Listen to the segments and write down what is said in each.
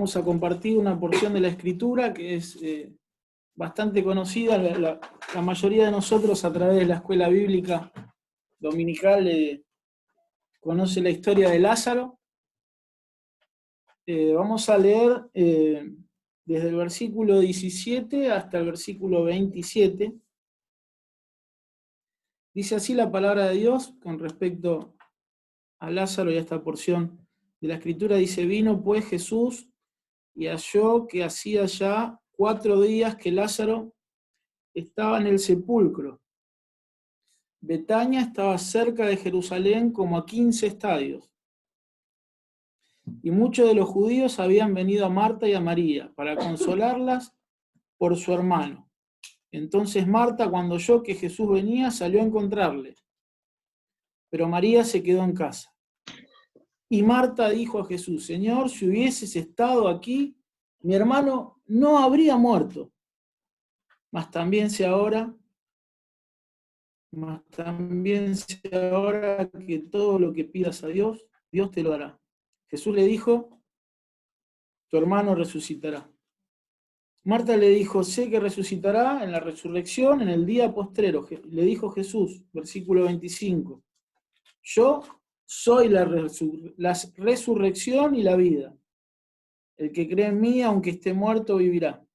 vamos a compartir una porción de la Escritura que es bastante conocida. La mayoría de nosotros a través de la escuela bíblica dominical conoce la historia de Lázaro. Vamos a leer desde el versículo 17 hasta el versículo 27. Dice así la palabra de Dios con respecto a Lázaro y a esta porción de la Escritura. Dice: vino pues Jesús y halló que hacía ya 4 días que Lázaro estaba en el sepulcro. Betania estaba cerca de Jerusalén como a 15 estadios. Y muchos de los judíos habían venido a Marta y a María para consolarlas por su hermano. Entonces Marta, cuando oyó que Jesús venía, salió a encontrarle. Pero María se quedó en casa. Y Marta dijo a Jesús: Señor, si hubieses estado aquí, mi hermano no habría muerto. Mas también sé ahora que todo lo que pidas a Dios, Dios te lo dará. Jesús le dijo: tu hermano resucitará. Marta le dijo: sé que resucitará en la resurrección en el día postrero. Le dijo Jesús, versículo 25, yo soy la resurrección y la vida. El que cree en mí, aunque esté muerto, vivirá.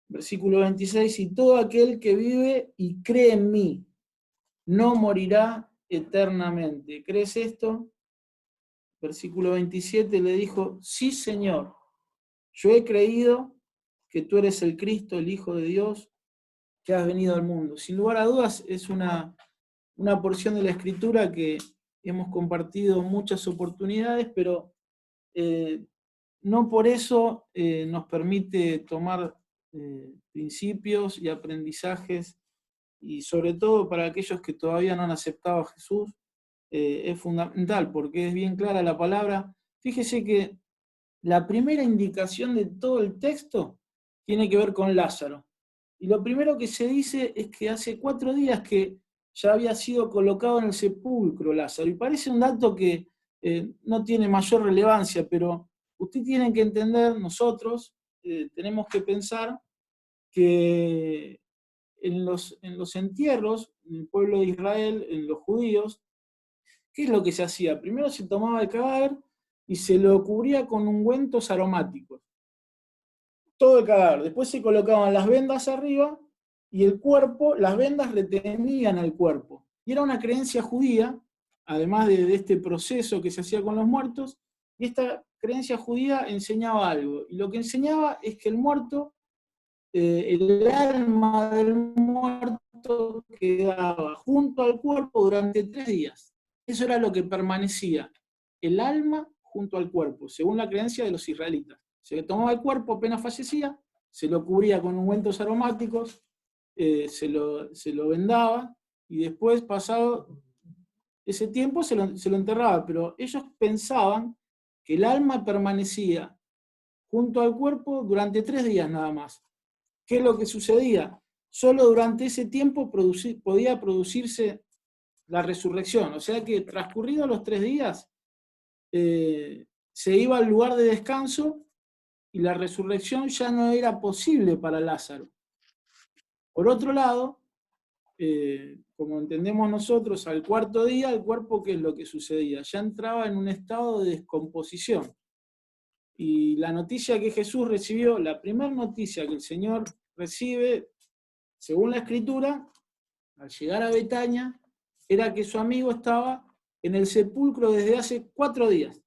Versículo 26, y todo aquel que vive y cree en mí, no morirá eternamente. ¿Crees esto? Versículo 27 le dijo: sí, Señor, yo he creído que tú eres el Cristo, el Hijo de Dios, que has venido al mundo. Sin lugar a dudas, es una porción de la Escritura que hemos compartido en muchas oportunidades, pero no por eso nos permite tomar principios y aprendizajes, y sobre todo para aquellos que todavía no han aceptado a Jesús, es fundamental, porque es bien clara la palabra. Fíjese que la primera indicación de todo el texto tiene que ver con Lázaro. Y lo primero que se dice es que hace 4 días que ya había sido colocado en el sepulcro Lázaro. Y parece un dato que no tiene mayor relevancia, pero usted tiene que entender, nosotros tenemos que pensar que en los entierros, en el pueblo de Israel, en los judíos, ¿qué es lo que se hacía? Primero se tomaba el cadáver y se lo cubría con ungüentos aromáticos. Todo el cadáver. Después se colocaban las vendas arriba y el cuerpo, las vendas retenían al cuerpo. Y era una creencia judía, además de este proceso que se hacía con los muertos, y esta creencia judía enseñaba algo. Y lo que enseñaba es que el muerto, el alma del muerto quedaba junto al cuerpo durante 3 días. Eso era lo que permanecía, el alma junto al cuerpo, según la creencia de los israelitas. Se le tomaba el cuerpo apenas fallecía, se lo cubría con ungüentos aromáticos, se lo vendaba, y después, pasado ese tiempo, se lo enterraba. Pero ellos pensaban que el alma permanecía junto al cuerpo durante 3 días nada más. ¿Qué es lo que sucedía? Solo durante ese tiempo podía producirse la resurrección. O sea que transcurridos los 3 días, se iba al lugar de descanso y la resurrección ya no era posible para Lázaro. Por otro lado, como entendemos nosotros, al 4.º día el cuerpo, ¿qué es lo que sucedía? Ya entraba en un estado de descomposición. Y la noticia que Jesús recibió, la primera noticia que el Señor recibe, según la Escritura, al llegar a Betania, era que su amigo estaba en el sepulcro desde hace 4 días.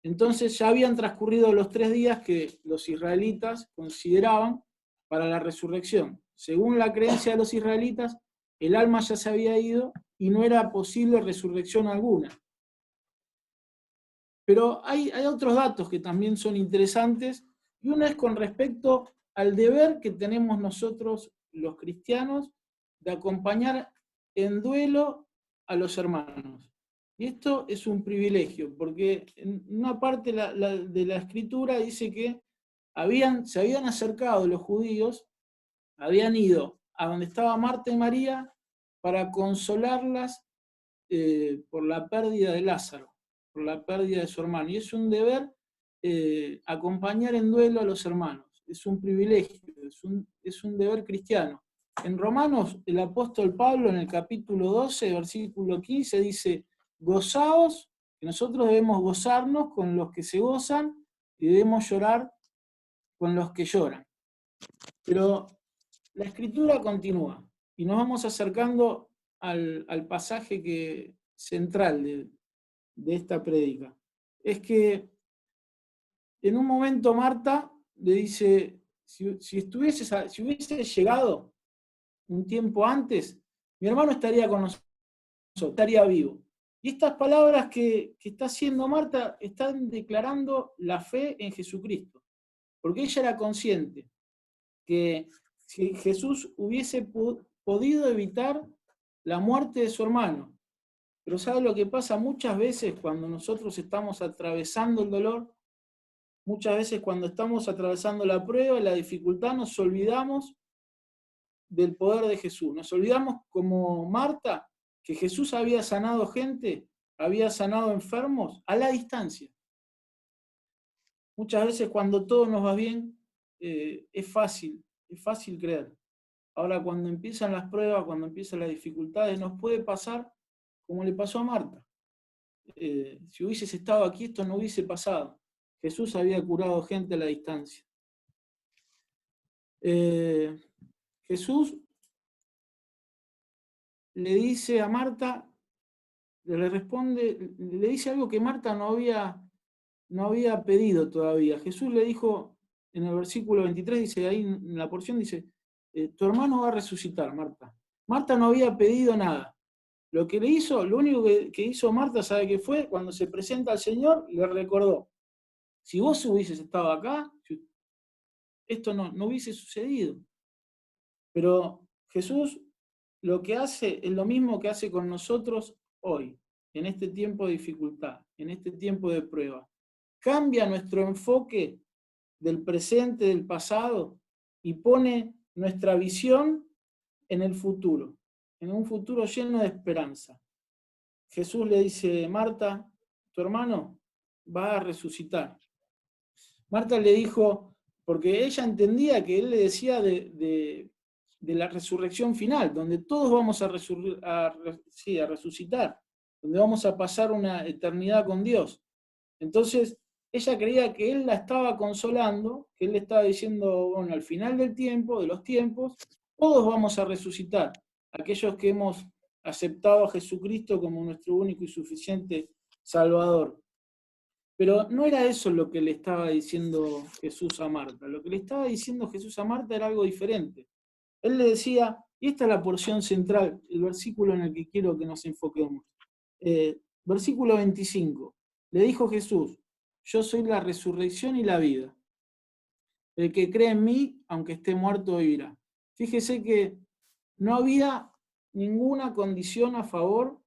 Entonces ya habían transcurrido los 3 días que los israelitas consideraban para la resurrección. Según la creencia de los israelitas, el alma ya se había ido y no era posible resurrección alguna. Pero hay otros datos que también son interesantes, y uno es con respecto al deber que tenemos nosotros, los cristianos, de acompañar en duelo a los hermanos. Y esto es un privilegio, porque en una parte de la Escritura dice que se habían acercado los judíos, habían ido a donde estaba Marta y María para consolarlas por la pérdida de Lázaro, por la pérdida de su hermano. Y es un deber acompañar en duelo a los hermanos. Es un privilegio, es un deber cristiano. En Romanos, el apóstol Pablo en el capítulo 12, versículo 15, dice, gozaos, que nosotros debemos gozarnos con los que se gozan y debemos llorar con los que lloran. Pero la escritura continúa y nos vamos acercando al pasaje central de esta prédica. Es que en un momento Marta le dice, si hubiese llegado un tiempo antes, mi hermano estaría con nosotros, estaría vivo. Y estas palabras que está haciendo Marta están declarando la fe en Jesucristo, porque ella era consciente que si Jesús hubiese podido evitar la muerte de su hermano, pero ¿sabe lo que pasa muchas veces cuando nosotros estamos atravesando el dolor? Muchas veces cuando estamos atravesando la prueba, la dificultad, nos olvidamos del poder de Jesús. Nos olvidamos como Marta, que Jesús había sanado gente, había sanado enfermos a la distancia. Muchas veces cuando todo nos va bien, es fácil creer. Ahora cuando empiezan las pruebas, cuando empiezan las dificultades, nos puede pasar como le pasó a Marta. Si hubieses estado aquí, esto no hubiese pasado. Jesús había curado gente a la distancia. Jesús le dice a Marta, le responde, le dice algo que Marta no había pedido todavía. Jesús le dijo, en el versículo 23, dice ahí en la porción, dice, tu hermano va a resucitar, Marta. Marta no había pedido nada. Lo único que hizo Marta, ¿sabe qué fue? Cuando se presenta al Señor, le recordó, si vos hubieses estado acá, esto no hubiese sucedido. Pero Jesús lo que hace es lo mismo que hace con nosotros hoy, en este tiempo de dificultad, en este tiempo de prueba. Cambia nuestro enfoque del presente, del pasado, y pone nuestra visión en el futuro, en un futuro lleno de esperanza. Jesús le dice, Marta, tu hermano va a resucitar. Marta le dijo, porque ella entendía que él le decía de la resurrección final, donde todos vamos a resucitar, donde vamos a pasar una eternidad con Dios. Entonces, ella creía que él la estaba consolando, que él le estaba diciendo, bueno, al final del tiempo, de los tiempos, todos vamos a resucitar. Aquellos que hemos aceptado a Jesucristo como nuestro único y suficiente Salvador. Pero no era eso lo que le estaba diciendo Jesús a Marta. Lo que le estaba diciendo Jesús a Marta era algo diferente. Él le decía, y esta es la porción central, el versículo en el que quiero que nos enfoquemos. Versículo 25. Le dijo Jesús, yo soy la resurrección y la vida. El que cree en mí, aunque esté muerto, vivirá. Fíjese que no había ninguna condición a favor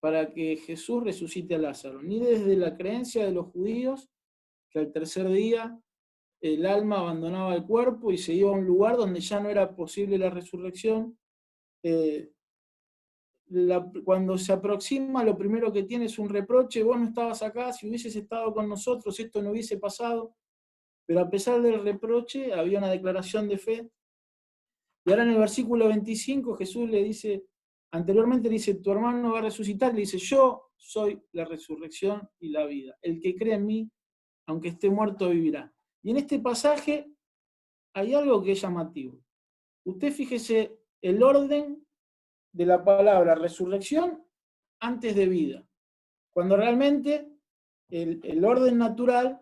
para que Jesús resucite a Lázaro, ni desde la creencia de los judíos, que al tercer día el alma abandonaba el cuerpo y se iba a un lugar donde ya no era posible la resurrección. Cuando se aproxima, lo primero que tiene es un reproche, vos no estabas acá, si hubieses estado con nosotros esto no hubiese pasado, pero a pesar del reproche había una declaración de fe. Y ahora en el versículo 25 Jesús le dice, anteriormente le dice, tu hermano va a resucitar, le dice, yo soy la resurrección y la vida. El que cree en mí, aunque esté muerto, vivirá. Y en este pasaje hay algo que es llamativo. Usted fíjese el orden de la palabra resurrección antes de vida. Cuando realmente el orden natural,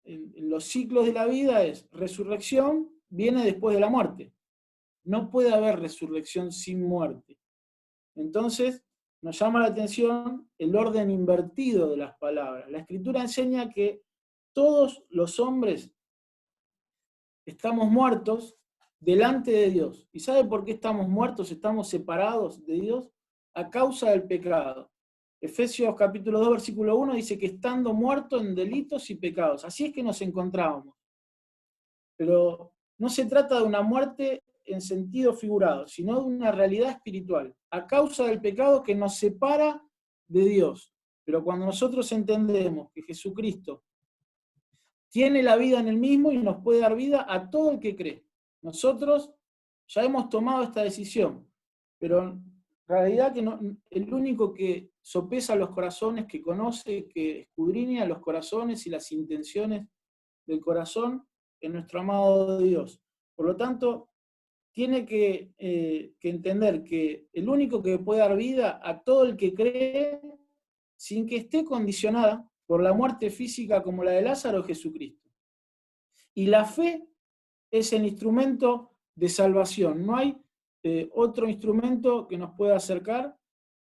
en los ciclos de la vida es resurrección, viene después de la muerte. No puede haber resurrección sin muerte. Entonces, nos llama la atención el orden invertido de las palabras. La Escritura enseña que todos los hombres estamos muertos delante de Dios. ¿Y sabe por qué estamos muertos, estamos separados de Dios? A causa del pecado. Efesios capítulo 2, versículo 1 dice que estando muertos en delitos y pecados. Así es que nos encontrábamos. Pero no se trata de una muerte en sentido figurado, sino de una realidad espiritual, a causa del pecado que nos separa de Dios. Pero cuando nosotros entendemos que Jesucristo tiene la vida en él mismo y nos puede dar vida a todo el que cree. Nosotros ya hemos tomado esta decisión, pero en realidad que el único que sopesa los corazones, que conoce, que escudriña los corazones y las intenciones del corazón, es nuestro amado Dios. Por lo tanto, tiene que entender que el único que puede dar vida a todo el que cree, sin que esté condicionada por la muerte física como la de Lázaro, es Jesucristo. Y la fe es el instrumento de salvación. No hay otro instrumento que nos pueda acercar.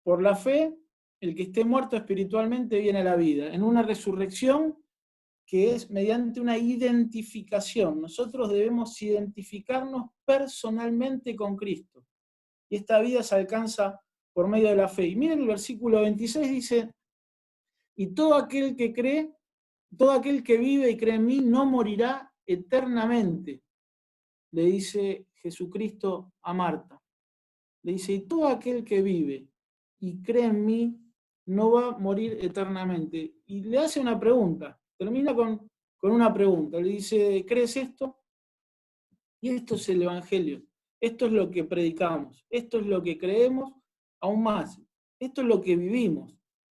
Por la fe, el que esté muerto espiritualmente viene a la vida, en una resurrección que es mediante una identificación. Nosotros debemos identificarnos personalmente con Cristo. Y esta vida se alcanza por medio de la fe. Y miren el versículo 26 dice, y todo aquel que cree, todo aquel que vive y cree en mí no morirá eternamente, le dice Jesucristo a Marta. Le dice, y todo aquel que vive y cree en mí no va a morir eternamente. Y le hace una pregunta, termina con una pregunta. Le dice, ¿crees esto? Y esto es el Evangelio. Esto es lo que predicamos. Esto es lo que creemos, aún más. Esto es lo que vivimos.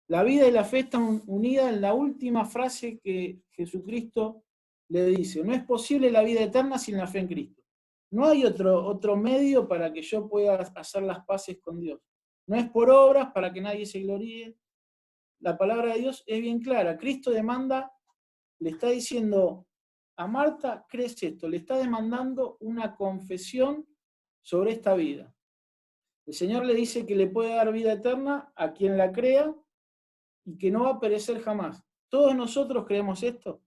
La vida y la fe están unidas en la última frase que Jesucristo le dice. No es posible la vida eterna sin la fe en Cristo. No hay otro medio para que yo pueda hacer las paces con Dios. No es por obras para que nadie se gloríe. La palabra de Dios es bien clara. Cristo demanda, le está diciendo a Marta, ¿crees esto? Le está demandando una confesión sobre esta vida. El Señor le dice que le puede dar vida eterna a quien la crea y que no va a perecer jamás. ¿Todos nosotros creemos esto?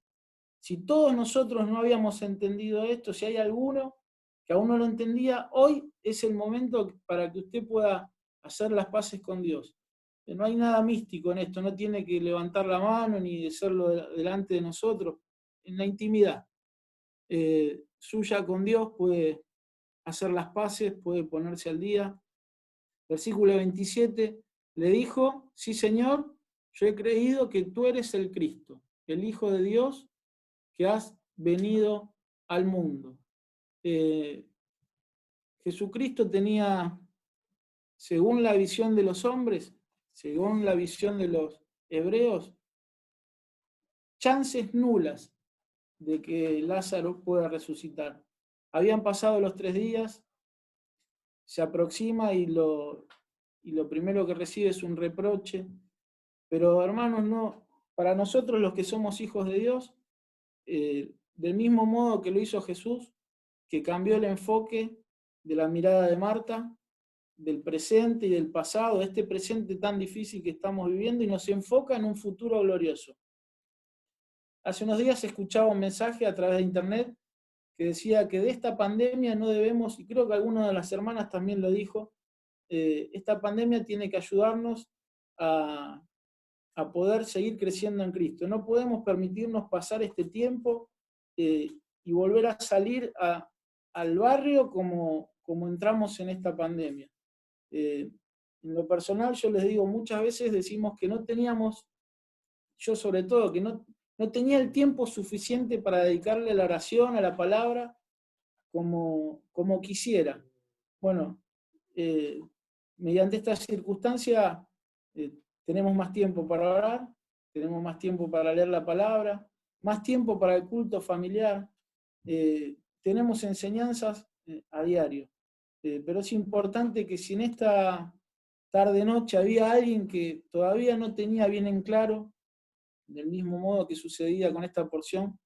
Si todos nosotros no habíamos entendido esto, si hay alguno que aún no lo entendía, hoy es el momento para que usted pueda hacer las paces con Dios. No hay nada místico en esto, no tiene que levantar la mano ni hacerlo delante de nosotros. En la intimidad suya con Dios puede hacer las paces, puede ponerse al día. Versículo 27, le dijo, sí Señor, yo he creído que tú eres el Cristo, el Hijo de Dios, que has venido al mundo. Jesucristo tenía, según la visión de los hombres, según la visión de los hebreos, chances nulas de que Lázaro pueda resucitar. Habían pasado los 3 días, se aproxima y lo primero que recibe es un reproche. Pero hermanos, no, para nosotros los que somos hijos de Dios, del mismo modo que lo hizo Jesús, que cambió el enfoque de la mirada de Marta, del presente y del pasado, de este presente tan difícil que estamos viviendo, y nos enfoca en un futuro glorioso. Hace unos días escuchaba un mensaje a través de internet que decía que de esta pandemia no debemos, y creo que alguna de las hermanas también lo dijo, esta pandemia tiene que ayudarnos a poder seguir creciendo en Cristo. No podemos permitirnos pasar este tiempo y volver a salir al barrio como entramos en esta pandemia. En lo personal, yo les digo, muchas veces decimos que no teníamos, yo sobre todo, que no tenía el tiempo suficiente para dedicarle a la oración, a la palabra, como quisiera. Bueno, mediante esta circunstancia tenemos más tiempo para orar, tenemos más tiempo para leer la palabra, más tiempo para el culto familiar, tenemos enseñanzas a diario. Pero es importante que si en esta tarde-noche había alguien que todavía no tenía bien en claro, del mismo modo que sucedía con esta porción,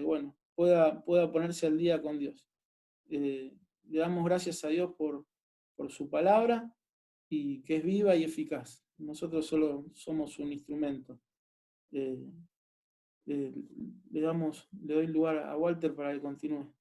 bueno, pueda ponerse al día con Dios. Le damos gracias a Dios por su palabra y que es viva y eficaz. Nosotros solo somos un instrumento. Le doy lugar a Walter para que continúe.